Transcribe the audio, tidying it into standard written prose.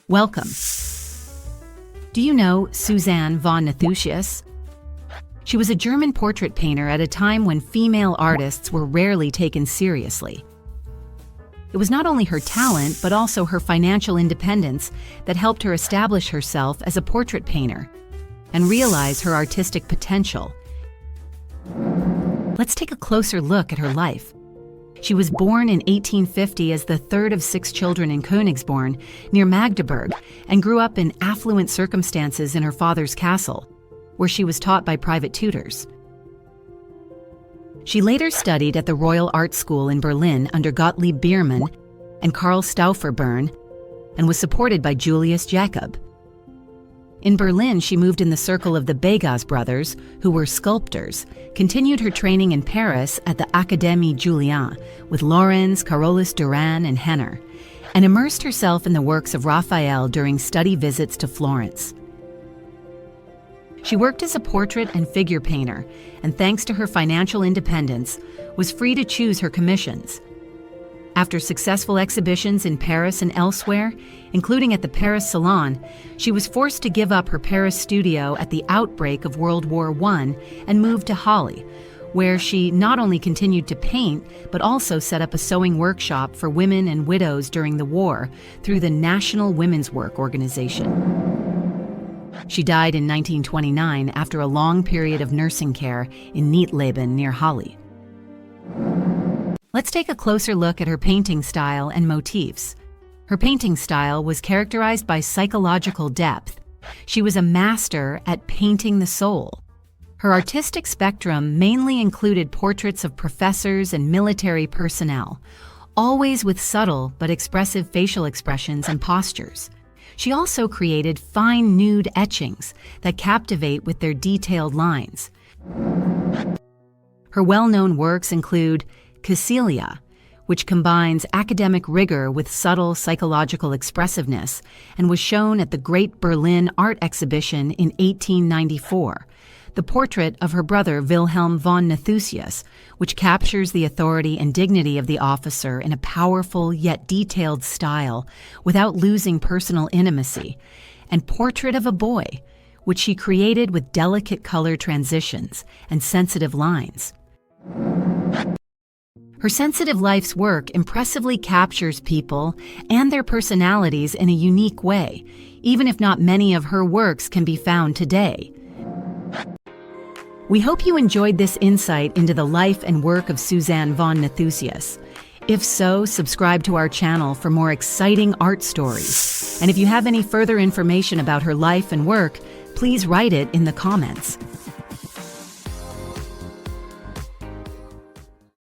Welcome. Do you know Susanne von Nathusius? She was a German portrait painter at a time when female artists were rarely taken seriously. It was not only her talent, but also her financial independence that helped her establish herself as a portrait painter and realize her artistic potential. Let's take a closer look at her life. She was born in 1850 as the third of 6 children in Königsborn, near Magdeburg, and grew up in affluent circumstances in her father's castle, where she was taught by private tutors. She later studied at the Royal Art School in Berlin under Gottlieb Biermann and Karl and was supported by Julius Jacob. In Berlin, she moved in the circle of the Begas brothers, who were sculptors, continued her training in Paris at the Académie Julian with Florence, Carolus, Duran, and Henner, and immersed herself in the works of Raphael during study visits to Florence. She worked as a portrait and figure painter, and thanks to her financial independence, was free to choose her commissions. After successful exhibitions in Paris and elsewhere, including at the Paris Salon, she was forced to give up her Paris studio at the outbreak of World War I and moved to Halle, where she not only continued to paint, but also set up a sewing workshop for women and widows during the war through the National Women's Work Organization. She died in 1929 after a long period of nursing care in Niedleben near Halle. Let's take a closer look at her painting style and motifs. Her painting style was characterized by psychological depth. She was a master at painting the soul. Her artistic spectrum mainly included portraits of professors and military personnel, always with subtle but expressive facial expressions and postures. She also created fine nude etchings that captivate with their detailed lines. Her well-known works include Cecilia, which combines academic rigor with subtle psychological expressiveness and was shown at the Great Berlin Art Exhibition in 1894, the portrait of her brother Wilhelm von Nathusius, which captures the authority and dignity of the officer in a powerful yet detailed style without losing personal intimacy, and Portrait of a Boy, which she created with delicate color transitions and sensitive lines. Her sensitive life's work impressively captures people and their personalities in a unique way, even if not many of her works can be found today. We hope you enjoyed this insight into the life and work of Susanne von Nathusius. If so, subscribe to our channel for more exciting art stories. And if you have any further information about her life and work, please write it in the comments.